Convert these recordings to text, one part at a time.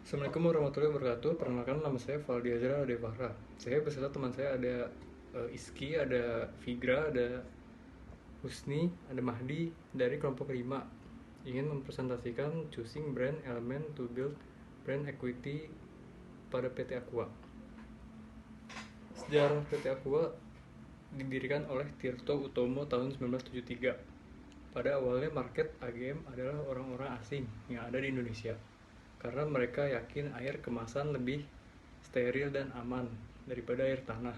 Assalamualaikum warahmatullahi wabarakatuh. Perkenalkan, nama saya Valdi Azra Devara. Saya beserta teman saya ada Iski, ada Figra, ada Husni, ada Mahdi dari kelompok 5. Ingin mempresentasikan choosing brand element to build brand equity pada PT Aqua. Sejarah PT Aqua didirikan oleh Tirto Utomo tahun 1973. Pada awalnya market AGM adalah orang-orang asing yang ada di Indonesia, karena mereka yakin air kemasan lebih steril dan aman daripada air tanah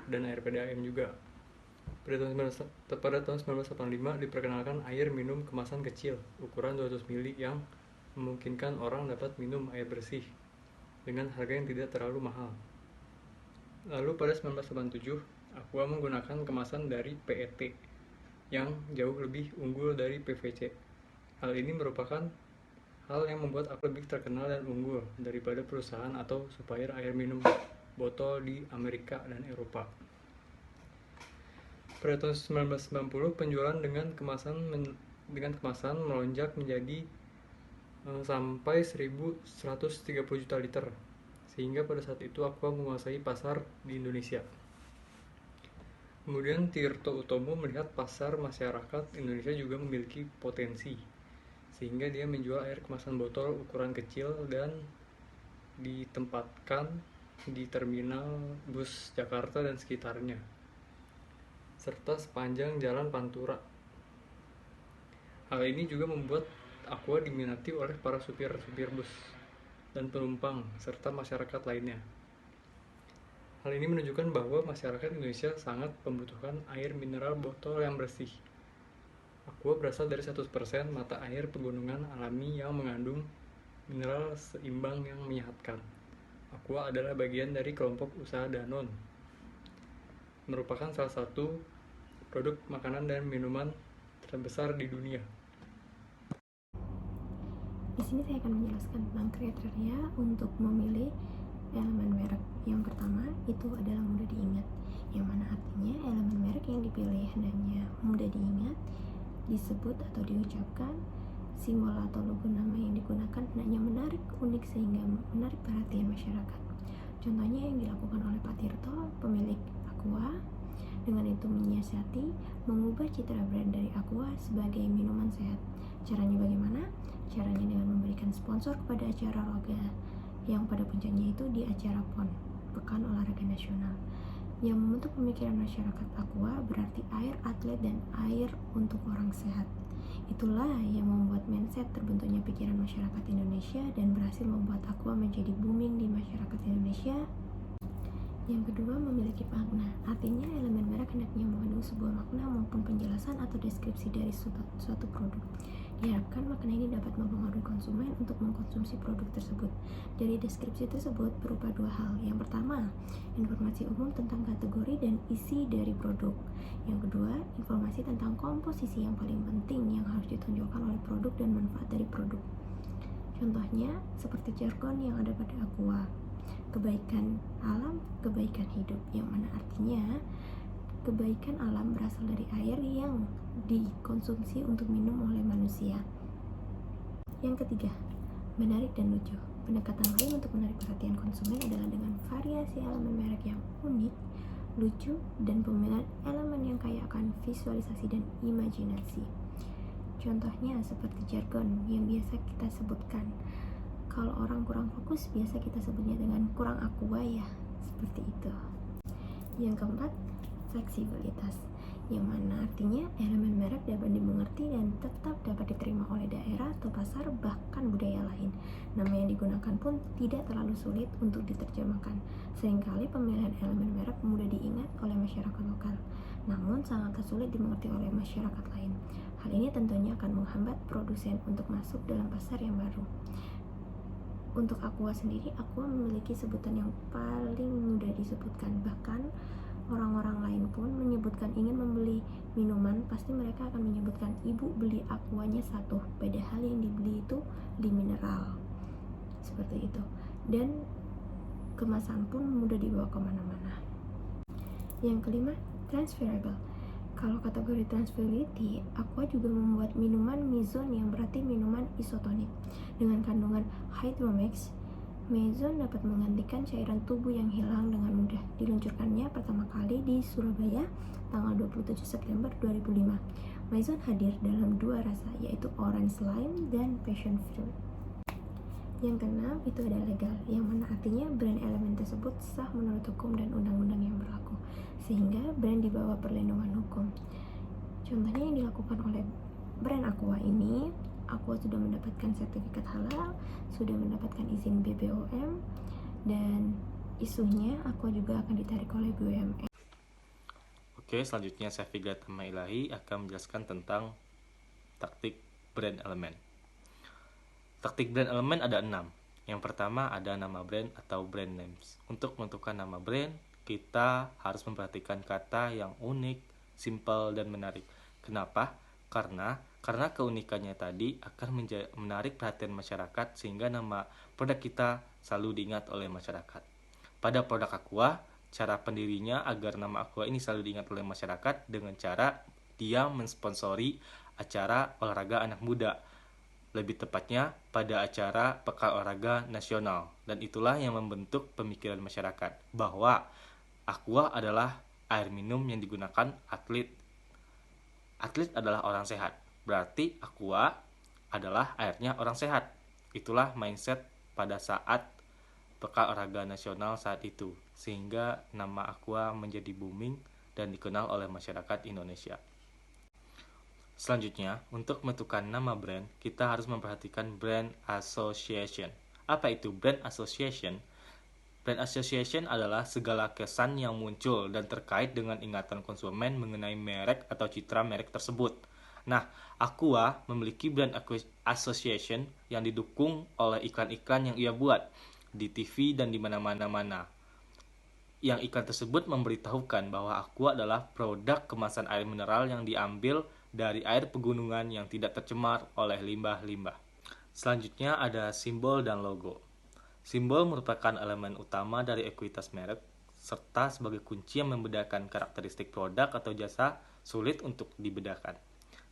dan air PDAM juga. Pada tahun 1985 diperkenalkan air minum kemasan kecil ukuran 200 ml yang memungkinkan orang dapat minum air bersih dengan harga yang tidak terlalu mahal. Lalu pada 1987 Aqua menggunakan kemasan dari PET yang jauh lebih unggul dari PVC. Hal ini merupakan hal yang membuat aku lebih terkenal dan unggul daripada perusahaan atau supplier air minum botol di Amerika dan Eropa. Pada tahun 1990 penjualan dengan kemasan melonjak menjadi sampai 1.130 juta liter, sehingga pada saat itu Aqua menguasai pasar di Indonesia. Kemudian Tirto Utomo melihat pasar masyarakat Indonesia juga memiliki potensi, sehingga dia menjual air kemasan botol ukuran kecil dan ditempatkan di terminal bus Jakarta dan sekitarnya, serta sepanjang jalan Pantura. Hal ini juga membuat Aqua diminati oleh para supir-supir bus dan penumpang serta masyarakat lainnya. Hal ini menunjukkan bahwa masyarakat Indonesia sangat membutuhkan air mineral botol yang bersih. Aqua berasal dari 100% mata air pegunungan alami yang mengandung mineral seimbang yang menyehatkan. Aqua adalah bagian dari kelompok usaha Danone, merupakan salah satu produk makanan dan minuman terbesar di dunia. Di sini saya akan menjelaskan tentang kriteria untuk memilih elemen merek. Yang pertama itu adalah mudah diingat, yang mana artinya elemen merek yang dipilih hendaknya mudah diingat, disebut atau diucapkan, simbol atau logo nama yang digunakan hendaknya menarik, unik sehingga menarik perhatian masyarakat. Contohnya yang dilakukan oleh Pak Tirto, pemilik Aqua, dengan itu menyiasati mengubah citra brand dari Aqua sebagai minuman sehat. Caranya bagaimana? Caranya dengan memberikan sponsor kepada acara olahraga yang pada puncaknya itu di acara PON, Pekan Olahraga Nasional, yang membentuk pemikiran masyarakat Aqua berarti air atlet dan air untuk orang sehat. Itulah yang membuat mindset terbentuknya pikiran masyarakat Indonesia dan berhasil membuat Aqua menjadi booming di masyarakat Indonesia. Yang kedua, memiliki makna. Artinya elemen merek hendaknya mengandung sebuah makna maupun penjelasan atau deskripsi dari suatu produk. Diharapkan makna ini dapat mempengaruhi konsumen untuk mengkonsumsi produk tersebut. Dari deskripsi tersebut berupa dua hal. Yang pertama, informasi umum tentang kategori dan isi dari produk. Yang kedua, informasi tentang komposisi yang paling penting yang harus ditonjolkan oleh produk dan manfaat dari produk. Contohnya, seperti jargon yang ada pada Aqua, kebaikan alam, kebaikan hidup, yang mana artinya kebaikan alam berasal dari air yang dikonsumsi untuk minum oleh manusia. Yang ketiga, menarik dan lucu. Pendekatan lain untuk menarik perhatian konsumen adalah dengan variasi elemen merek yang unik, lucu, dan pemilihan elemen yang kaya akan visualisasi dan imajinasi. Contohnya seperti jargon yang biasa kita sebutkan. Kalau orang kurang fokus, biasa kita sebutnya dengan kurang Aqua ya, seperti itu. Yang keempat, fleksibilitas, yang mana artinya elemen merek dapat dimengerti dan tetap dapat diterima oleh daerah atau pasar bahkan budaya lain. Nama yang digunakan pun tidak terlalu sulit untuk diterjemahkan. Seringkali pemilihan elemen merek mudah diingat oleh masyarakat lokal, namun sangatlah sulit dimengerti oleh masyarakat lain. Hal ini tentunya akan menghambat produsen untuk masuk dalam pasar yang baru. Untuk Aqua sendiri, Aqua memiliki sebutan yang paling mudah disebutkan. Bahkan orang-orang lain pun menyebutkan ingin membeli minuman, pasti mereka akan menyebutkan ibu beli Aquanya satu, padahal yang dibeli itu di mineral, seperti itu. Dan kemasan pun mudah dibawa kemana-mana. Yang kelima, transferable. Kalau kategori transferability, Aqua juga membuat minuman Mizone yang berarti minuman isotonik dengan kandungan Hydromax Mezon dapat menggantikan cairan tubuh yang hilang dengan mudah. Diluncurkannya pertama kali di Surabaya tanggal 27 September 2005. Mezon hadir dalam 2 rasa, yaitu orange lime dan passion fruit. Yang keenam, itu ada legal, yang mana artinya brand elemen tersebut sah menurut hukum dan undang-undang yang berlaku, sehingga brand di bawah perlindungan hukum. Contohnya yang dilakukan oleh brand Aqua ini, Aqua sudah mendapatkan sertifikat halal, sudah mendapatkan izin BPOM, dan isunya Aqua juga akan ditarik oleh BUMN. Oke, selanjutnya saya Figla Tama Ilahi akan menjelaskan tentang taktik brand elemen. Taktik brand elemen ada 6. Yang pertama ada nama brand atau brand names. Untuk menentukan nama brand, kita harus memperhatikan kata yang unik, simple, dan menarik. Kenapa? Karena keunikannya tadi akan menarik perhatian masyarakat sehingga nama produk kita selalu diingat oleh masyarakat. Pada produk Aqua, cara pendirinya agar nama Aqua ini selalu diingat oleh masyarakat dengan cara dia mensponsori acara olahraga anak muda. Lebih tepatnya pada acara Pekan Olahraga Nasional. Dan itulah yang membentuk pemikiran masyarakat bahwa Aqua adalah air minum yang digunakan atlet. Atlet adalah orang sehat, berarti Aqua adalah airnya orang sehat. Itulah mindset pada saat Pekan Olahraga Nasional saat itu, sehingga nama Aqua menjadi booming dan dikenal oleh masyarakat Indonesia. Selanjutnya, untuk menentukan nama brand, kita harus memperhatikan brand association. Apa itu brand association? Brand association adalah segala kesan yang muncul dan terkait dengan ingatan konsumen mengenai merek atau citra merek tersebut. Nah, Aqua memiliki brand association yang didukung oleh iklan-iklan yang ia buat di TV dan di mana-mana. Yang iklan tersebut memberitahukan bahwa Aqua adalah produk kemasan air mineral yang diambil dari air pegunungan yang tidak tercemar oleh limbah-limbah. Selanjutnya ada simbol dan logo. Simbol merupakan elemen utama dari ekuitas merek, serta sebagai kunci yang membedakan karakteristik produk atau jasa sulit untuk dibedakan.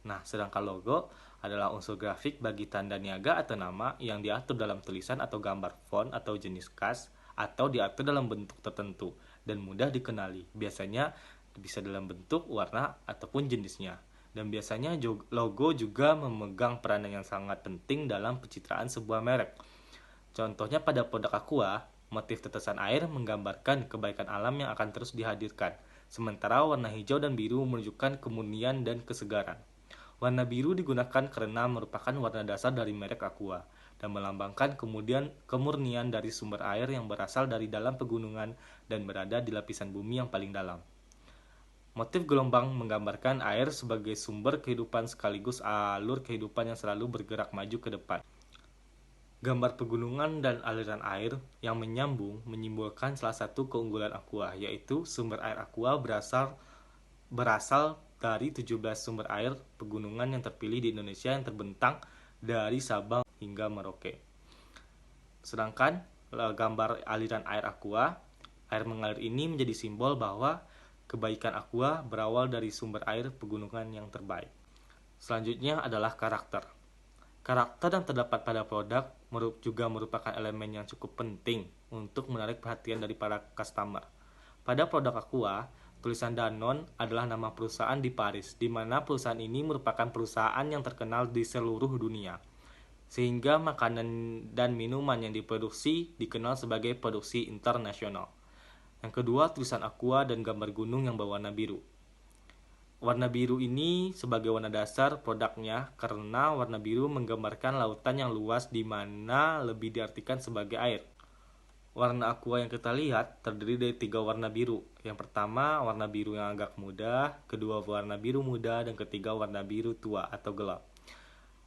Nah, sedangkan logo adalah unsur grafik bagi tanda niaga atau nama yang diatur dalam tulisan atau gambar font atau jenis khas, atau diatur dalam bentuk tertentu dan mudah dikenali. Biasanya bisa dalam bentuk, warna, ataupun jenisnya. Dan biasanya logo juga memegang peranan yang sangat penting dalam pencitraan sebuah merek. Contohnya pada produk Aqua, motif tetesan air menggambarkan kebaikan alam yang akan terus dihadirkan, sementara warna hijau dan biru menunjukkan kemurnian dan kesegaran. Warna biru digunakan karena merupakan warna dasar dari merek Aqua dan melambangkan kemurnian dari sumber air yang berasal dari dalam pegunungan dan berada di lapisan bumi yang paling dalam. Motif gelombang menggambarkan air sebagai sumber kehidupan sekaligus alur kehidupan yang selalu bergerak maju ke depan. Gambar pegunungan dan aliran air yang menyambung menyimbolkan salah satu keunggulan Aqua, yaitu sumber air Aqua berasal dari 17 sumber air pegunungan yang terpilih di Indonesia yang terbentang dari Sabang hingga Merauke. Sedangkan gambar aliran air Aqua, air mengalir ini menjadi simbol bahwa kebaikan Aqua berawal dari sumber air pegunungan yang terbaik. Selanjutnya adalah karakter. Karakter yang terdapat pada produk juga merupakan elemen yang cukup penting untuk menarik perhatian dari para customer. Pada produk Aqua, tulisan Danone adalah nama perusahaan di Paris, di mana perusahaan ini merupakan perusahaan yang terkenal di seluruh dunia. Sehingga makanan dan minuman yang diproduksi dikenal sebagai produksi internasional. Yang kedua, tulisan Aqua dan gambar gunung yang berwarna biru. Warna biru ini sebagai warna dasar produknya karena warna biru menggambarkan lautan yang luas di mana lebih diartikan sebagai air. Warna Aqua yang kita lihat terdiri dari 3 warna biru. Yang pertama warna biru yang agak muda, kedua warna biru muda, dan ketiga warna biru tua atau gelap.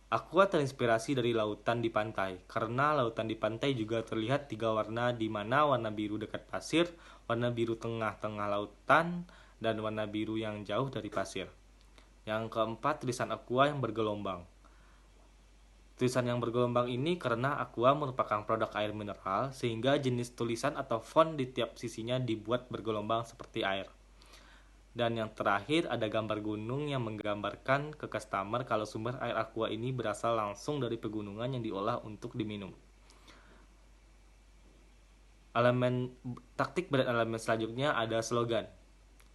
Aqua terinspirasi dari lautan di pantai, karena lautan di pantai juga terlihat 3 warna di mana warna biru dekat pasir, warna biru tengah-tengah lautan, dan warna biru yang jauh dari pasir. Yang keempat, tulisan Aqua yang bergelombang. Tulisan yang bergelombang ini karena Aqua merupakan produk air mineral, sehingga jenis tulisan atau font di tiap sisinya dibuat bergelombang seperti air. Dan yang terakhir ada gambar gunung yang menggambarkan ke customer kalau sumber air Aqua ini berasal langsung dari pegunungan yang diolah untuk diminum. Taktik brand elemen selanjutnya ada slogan.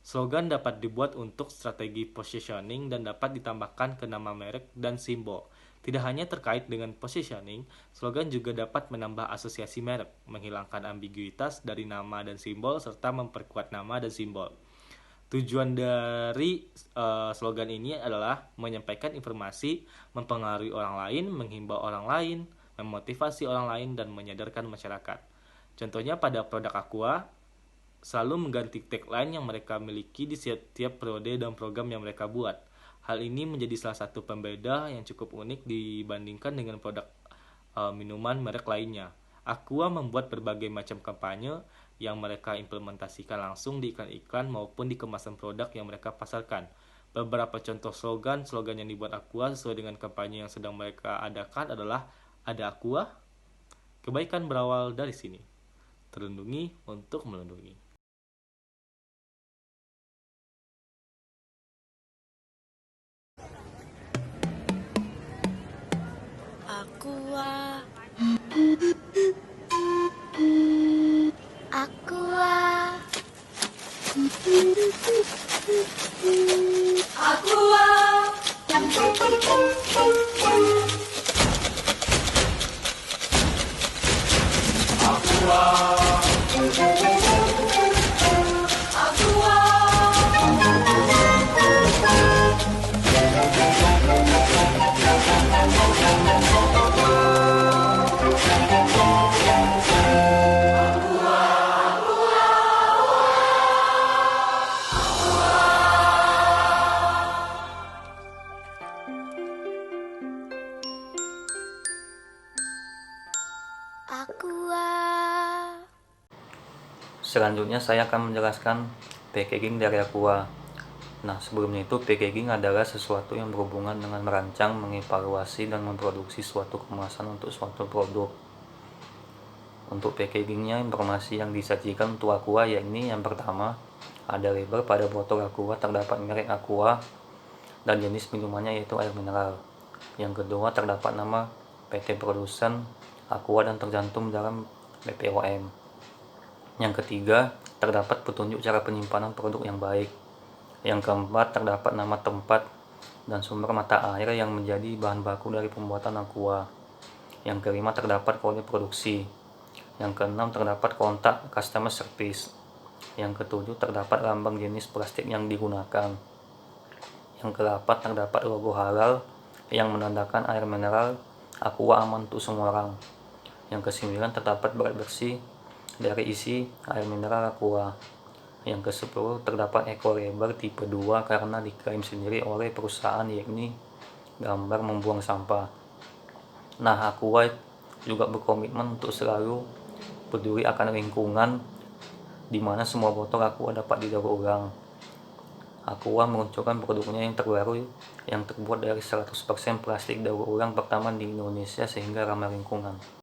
Slogan dapat dibuat untuk strategi positioning dan dapat ditambahkan ke nama merek dan simbol. Tidak hanya terkait dengan positioning, slogan juga dapat menambah asosiasi merek, menghilangkan ambiguitas dari nama dan simbol, serta memperkuat nama dan simbol. Tujuan dari slogan ini adalah menyampaikan informasi, mempengaruhi orang lain, menghimbau orang lain, memotivasi orang lain, dan menyadarkan masyarakat. Contohnya pada produk Aqua, selalu mengganti tagline yang mereka miliki di setiap periode dan program yang mereka buat. Hal ini menjadi salah satu pembeda yang cukup unik dibandingkan dengan produk minuman merek lainnya. Aqua membuat berbagai macam kampanye yang mereka implementasikan langsung di iklan-iklan maupun di kemasan produk yang mereka pasarkan. Beberapa contoh slogan yang dibuat Aqua sesuai dengan kampanye yang sedang mereka adakan adalah ada Aqua, kebaikan berawal dari sini, terlindungi untuk melindungi. Aqua, Aqua, Aqua. Selanjutnya saya akan menjelaskan packaging dari Aqua. Nah, sebelumnya itu packaging adalah sesuatu yang berhubungan dengan merancang, mengevaluasi, dan memproduksi suatu kemasan untuk suatu produk. Untuk packagingnya, informasi yang disajikan untuk Aqua yakni yang pertama, ada label pada botol Aqua terdapat merek Aqua dan jenis minumannya yaitu air mineral. Yang kedua, terdapat nama PT produsen Aqua dan tercantum dalam BPOM. Yang ketiga, terdapat petunjuk cara penyimpanan produk yang baik. Yang keempat, terdapat nama tempat dan sumber mata air yang menjadi bahan baku dari pembuatan Aqua. Yang kelima, terdapat kode produksi. Yang keenam, terdapat kontak customer service. Yang ketujuh, terdapat lambang jenis plastik yang digunakan. Yang keempat, terdapat logo halal yang menandakan air mineral Aqua aman untuk semua orang. Yang kesembilan, terdapat berat bersih dari isi air mineral Aqua. Yang ke-10, terdapat eco label tipe 2 karena diklaim sendiri oleh perusahaan yakni gambar membuang sampah. Nah, Aqua juga berkomitmen untuk selalu peduli akan lingkungan, di mana semua botol Aqua dapat didaur ulang. Aqua meluncurkan produknya yang terbaru yang terbuat dari 100% plastik daur ulang pertama di Indonesia sehingga ramah lingkungan.